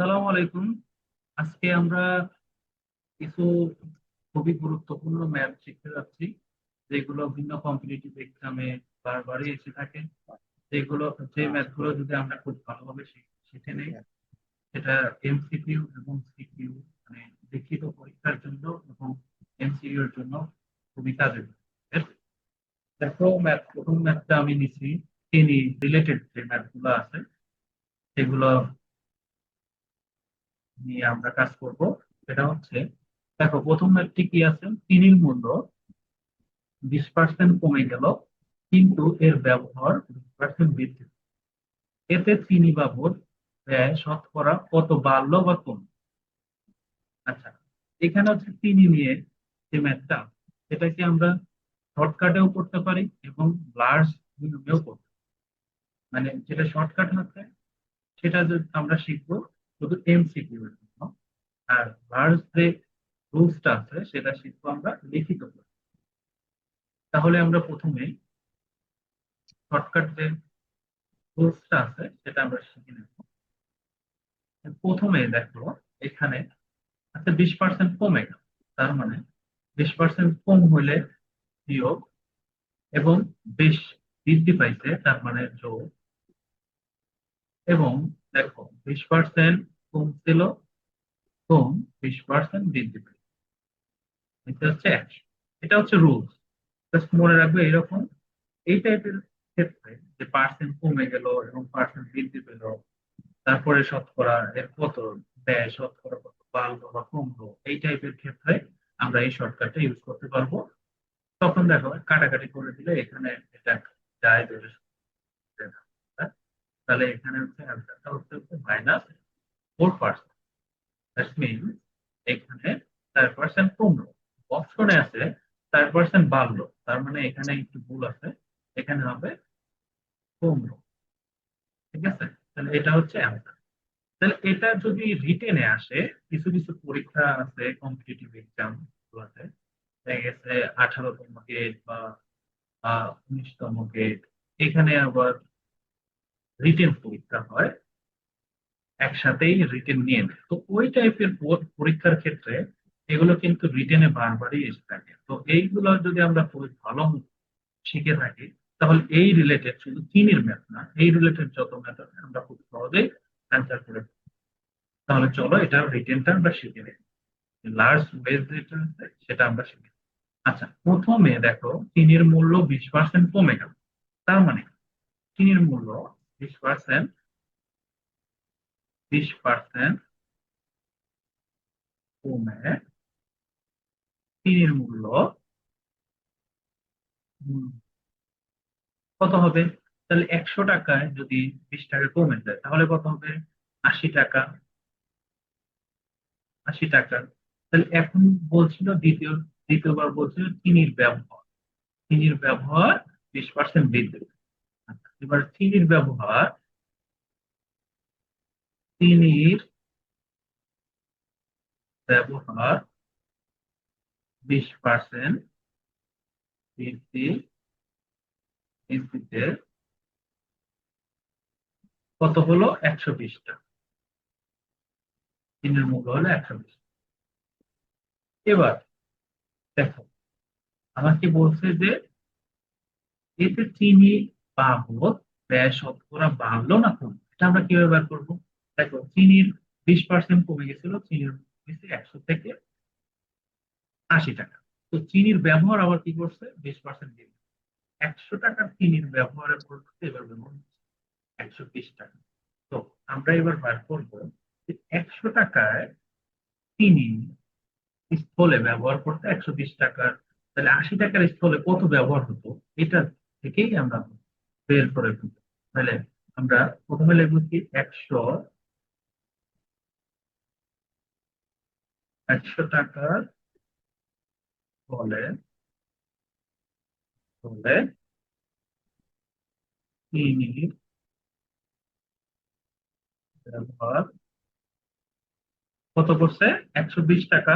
সালাম আলাইকুম। আজকে আমরা কিছু খুবই গুরুত্বপূর্ণ ম্যাথ শিখতে যাচ্ছি, যেগুলো ভিন্ন কম্পিটিটিভ এক্সামে বারবারই এসে থাকে। যেগুলো যে ম্যাথ গুলো যদি আমরা খুব ভালোভাবে শিখে নেই, সেটা এমসিকিউ এবং সিকিউ মানে লিখিত পরীক্ষার জন্য এবং এমসিকিউ এর জন্য খুবই কাজে দেবে। দেখো, প্রথম ম্যাথটা আমি নিচ্ছি। তিনি রিলেটেড যে ম্যাথ গুলো আছে সেগুলো নিয়ে আমরা কাজ করব। সেটা হচ্ছে, দেখো প্রথম ম্যাথটি কি আছে, চিনির মূল্য 20% কমে গেল, কিন্তু এর ব্যবহার 20% বৃদ্ধি পেল। এতে চিনি বাবদ ব্যয় শতকরা কত বাড়লো বা কমলো? আচ্ছা, এখানে হচ্ছে চিনি নিয়ে যে ম্যাথটা, সেটাকে আমরা শর্টকাটেও করতে পারি এবং লার্জ নিয়মেও করতে পারি। মানে যেটা শর্টকাট হচ্ছে সেটা যদি আমরা শিখবো শুধু এমসিকিউ এর জন্য, আর লার্জ যে রুলসটা আছে সেটা শিখবো আমরা লিখিত করে। তাহলে আমরা প্রথমে শর্টকাট যে রুলসটা আছে সেটা আমরা শিখে নেব। প্রথমে দেখো, এখানে আচ্ছা 20% কমে গেল, তার মানে 20% কম হলে বিয়োগ, এবং বেশ বৃদ্ধি পাইছে তার মানে যোগ, এবং দেখো 20% কমছিল, কম 20% বৃদ্ধি পাইছে, এটা হচ্ছে 100। এটা হচ্ছে রুলস, জাস্ট মনে রাখবে এরকম। এই টাইপের ক্ষেত্রে যে পার্সেন্ট কমে গেল এবং পার্সেন্ট বৃদ্ধি পেল, তারপরে শতকরা এর কত ব্যয়, শতকরা কত বাড়লো বা কমলো, এই টাইপের ক্ষেত্রে আমরা এই শর্টকাটটা ইউজ করতে পারবো। তখন দেখো কাটাকাটি করে দিলে এখানে এটা যায় ধরে, তাহলে এখানে হচ্ছে অ্যান্সারটা হচ্ছে -4%। দ্যাট মিন এখানে 4% কমলো। অপশনে আছে 4% বাড়লো, তার মানে এখানে একটু ভুল আছে, এখানে হবে কমলো। ঠিক আছে, তাহলে এটা হচ্ছে অ্যান্সার। তাহলে এটা যদি রিটেনে আসে, কিছু কিছু পরীক্ষা আছে কম্পিটিটিভ এক্সাম গুলোতে, দেখা গেছে 18তম গেট বা 19তম গেট, এখানে আবার রিটেন পরীক্ষা হয়, একসাথেই রিটেন নিয়ে নেয়। তো ওই টাইপের পরীক্ষার ক্ষেত্রে এগুলো কিন্তু রিটেনে বারবারই এসে থাকে। তো এইগুলো যদি আমরা খুব ভালো মতো শিখে থাকি, তাহলে এই রিলেটেড শুধু চিনির ম্যাথ না, এই রিলেটেড যত ম্যাথ আছে আমরা খুব সহজেই অ্যান্সার করে ফেলবো। তাহলে চলো এটা রিটেনটা আমরা শিখে নিই। লার্জ ওয়েজ যেটা আছে সেটা আমরা শিখি। আচ্ছা, প্রথমে দেখো চিনির মূল্য 20% কমে গেল, তার মানে চিনির মূল্য 20%, 20% কমে চিনির মূল্য উম, কত হবে? তাহলে 100 টাকায় যদি 20 টাকা কমে যায় তাহলে কত হবে? 80 টাকা। 80 টাকা। তাহলে এখন বলছিল দ্বিতীয়বার বলছিল চিনির ব্যবহার, চিনির ব্যবহার 20% বৃদ্ধি পেয়েছে। আচ্ছা, এবার চিনির ব্যবহার, চিনির ব্যবহার 20% বৃদ্ধি বৃদ্ধিতে কত হলো? 120 টাকা। চিনির মূল্য হলো 120। এবার দেখো, আমাকে বলছে যে এতে চিনি বাবদ ব্যয় শতকরা বাড়লো না কমলো, এটা আমরা কিভাবে বার করবো? দেখো, চিনির 20% কমে গেছিল, চিনির হয়েছে 100 থেকে 80 টাকা। তো চিনির ব্যবহার আবার কি করছে? 20% দিয়ে 100 টাকার চিনির ব্যবহারের পরিবর্তে এবার ব্যবহার হচ্ছে 120 টাকা। তো আমরা এবার বার করবো যে 100 টাকায় চিনি স্থলে ব্যবহার করতে 120 টাকার, তাহলে 80 টাকার স্থলে কত ব্যবহার হতো, এটা থেকেই আমরা বের করে ফেলবো। তাহলে আমরা প্রথমে লিখবো কি, 100 টাকার ফলে ফলে চিনির ব্যবহার কত করছে? 120 টাকা।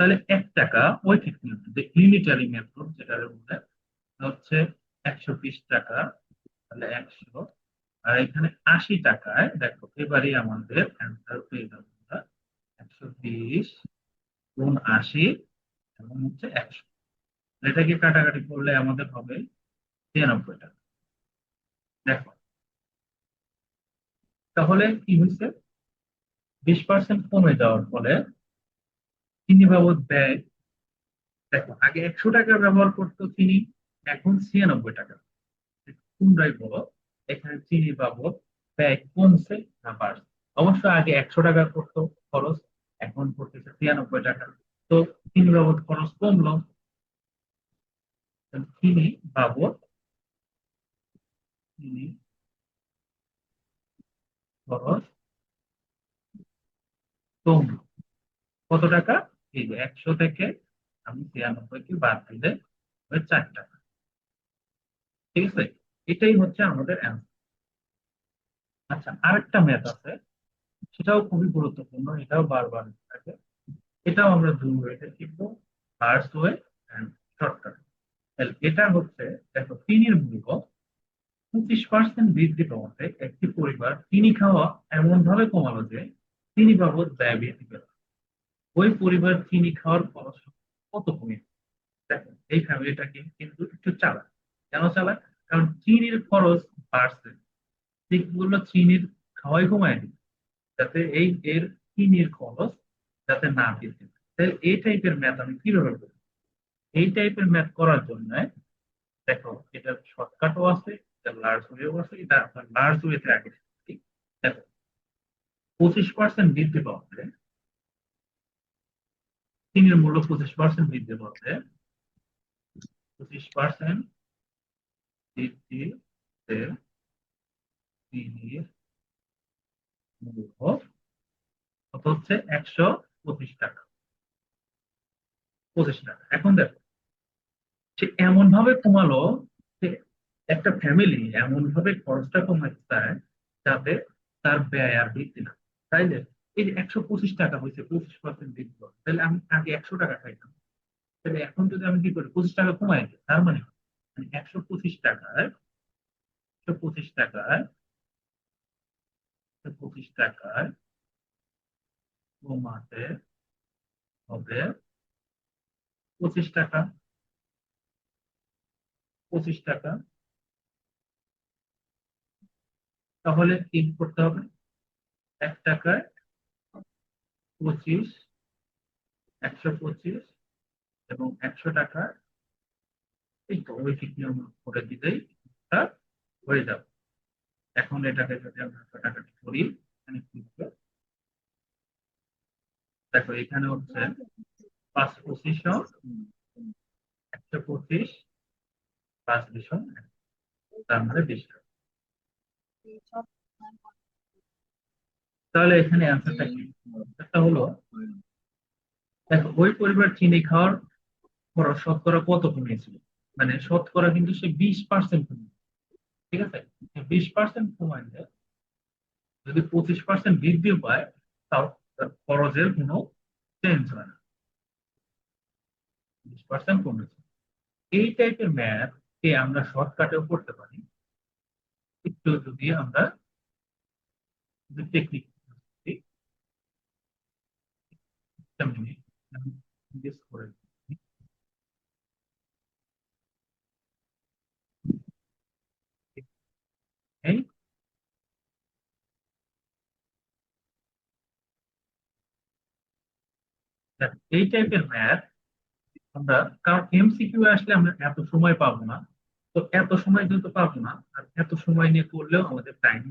তাহলে 1 টাকা ঐকিক মেথড, যে ইউনিটারি মেথড যেটা বলে হচ্ছে 120 টাকা। তাহলে 100 আর এখানে 80 টাকায় দেখো এবারে আমাদের অ্যান্সার পেয়ে যাবো আমরা 120 গুণ 80 এবং হচ্ছে 100। এটাকে কাটাকাটি করলে আমাদের হবে 93 টাকা। দেখো তাহলে কি হয়েছে, 20% কমে যাওয়ার ফলে চিনি বাবদ ব্যয়, দেখো আগে 100 টাকা ব্যবহার করতো চিনি, এখন 96 টাকা। তোমরাই বলো এখানে চিনি বাবদ ব্যয় কমছে না বাড়ছে? অবশ্য আগে 100 টাকা করতো খরচ, এখন পড়তেছে 93 টাকা। তো চিনি বাবদ খরচ কমলো, চিনি বাবদ, চিনি খরচ কমলো কত টাকা? এই যে 100 থেকে আমি 93 কে বাদ দিলে হবে 4 টাকা। ঠিক আছে, এটাই হচ্ছে আমাদের অ্যান্সার। আচ্ছা, আরেকটা ম্যাথ আছে, সেটাও খুবই গুরুত্বপূর্ণ, এটাও বারবার থাকে। এটাও আমরা দুই ওয়েতে শিখবো, ফার্স্ট ওয়ে এন্ড শর্টকাট। এটা হচ্ছে, দেখো চিনির মূল্য 25% বৃদ্ধি পাওয়াতে একটি পরিবার চিনি খাওয়া এমন ভাবে কমালো যে চিনি বাবদ ব্যয় বৃদ্ধি পেল। ওই পরিবার চিনি খাওয়ার খরচ কত কমে? দেখো এই ফ্যামিলিটাকে কিন্তু একটু চালাক। কেন চালাক? কারণ চিনির খরচ বাড়ছে, ঠিক বললো চিনির খাওয়াই কমায় দিবে, যাতে এর চিনির খরচ যাতে না বৃদ্ধি পায়। তাহলে এই টাইপের ম্যাথ আমি কিভাবে করবো? এই টাইপের ম্যাথ করার জন্য দেখো এটা শর্টকাটও আছে, এটা লার্জ ওয়েও আছে, এটা আপনার লার্জ ওয়েতে আগে শিখছি। দেখো 25% বৃদ্ধি পাওয়াতে, চিনির মূল্য 25% বৃদ্ধি পাওয়াতে, 25% বৃদ্ধিতে চিনির মূল্য কত হচ্ছে? 125 টাকা, 25 টাকা। এখন দেখো সে এমন ভাবে কমালো যে একটা ফ্যামিলি এমন ভাবে খরচটা কমাতে চায় যাতে তার ব্যয় আর বৃদ্ধি না। তাই যে এই যে 125 টাকা হয়েছে, 25% বৃদ্ধি পাবে, তাহলে আমি আগে 100 টাকা খাইতাম, তাহলে এখন যদি আমি কি করি 25 টাকা কমাই দিই, তার মানে 125 টাকায়, 125 টাকায়, 125 টাকায় কমাতে হবে 25 টাকা, 25 টাকা। তাহলে কি করতে হবে? 1 টাকায় 25, 125 এবং 100 টাকা, এই তো রৈখিক নিয়ম করে দিলেই তা হয়ে যাবে। এখন এটাকে যদি আমরা কাটাকাটি করি, এখানে কি হবে? দেখো এখানে হচ্ছে 5 25, 125, 5 20, তার মানে 20 টাকা। তাহলে এখানে অ্যান্সারটা কি? একটা হলো, দেখো ওই পরিবার চিনি খাওয়ার খরচ শতকরা কত কমিয়েছিল, মানে শতকরা কিন্তু সে 20% কমিয়েছে। ঠিক আছে, 20% কমাইলে যদি 25% বৃদ্ধি পায়, তাও তার খরচের কোনো চেঞ্জ হয় না, 20% কমেছে। এই টাইপের ম্যাথ কে আমরা শর্টকাটেও করতে পারি, একটু যদি আমরা টেকনিক করে দিই। এই এই টাইপের ম্যাথ আমরা, কারণ এমসিকিউ আসলে আমরা এত সময় পাবো না, তো এত সময় যেহেতু পাবো না, আর এত সময় নিয়ে করলেও আমাদের টাইম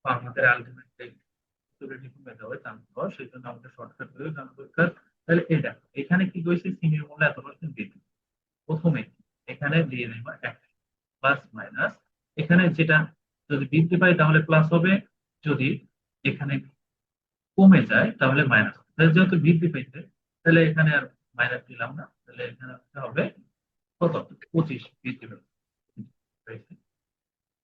বা আমাদের আলটিমেটলি কমে যাবে চান্স পাওয়ার, সেই জন্য আমাদের শর্টকাট করে জানা দরকার। তাহলে এই দেখো এখানে কি হয়েছে, সিনিয়র মূল্য এত পার্সেন্ট বৃদ্ধি, প্রথমে এখানে দিয়ে নেব এক, প্লাস মাইনাস, এখানে যেটা যদি বৃদ্ধি পায় তাহলে প্লাস হবে, যদি এখানে কমে যায় তাহলে মাইনাস। যেহেতু বৃদ্ধি পাইছে, তাহলে এখানে আর মাইনাস দিলাম না, তাহলে এখানে হবে কত? 25 বৃদ্ধি পেয়েছে।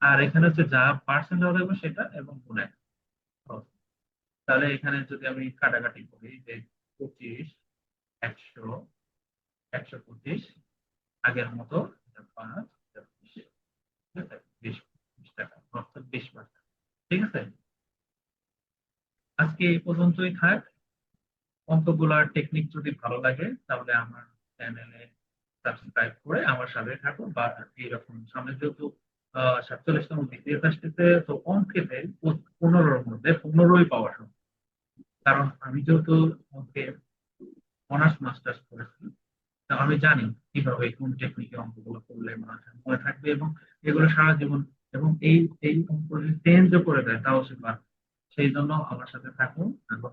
আর এখানে হচ্ছে যা পার্সেন্ট দেওয়া থাকবে সেটা এবং গুণে। তাহলে এখানে যদি আমি কাটাকাটি করি যে 25, 100, 125, আগের মতো 5, 20, ঠিক আছে, 20 টাকা। অর্থাৎ 20%। ঠিক আছে, আজকে এই পর্যন্তই থাক। অঙ্কগুলার টেকনিক যদি ভালো লাগে তাহলে আমার চ্যানেলে সাবস্ক্রাইব করে আমার সাথে থাকো, বা এইরকম সামনে যেহেতু 47তম বিসিএস আসতেছে, তো অঙ্কেতে 15-র মধ্যে 15ই পাওয়া সম্ভব। কারণ আমি যেহেতু অঙ্কে অনার্স মাস্টার্স করেছি, তা আমি জানি কিভাবে কোন টেকনিকে অঙ্কগুলো করলে মাথায় মনে থাকবে, এবং এগুলো সারা জীবন, এবং এই অঙ্ক যদি চেঞ্জও করে দেয় তাও সে পারবে। সেই জন্য আমার সাথে থাকুন এবং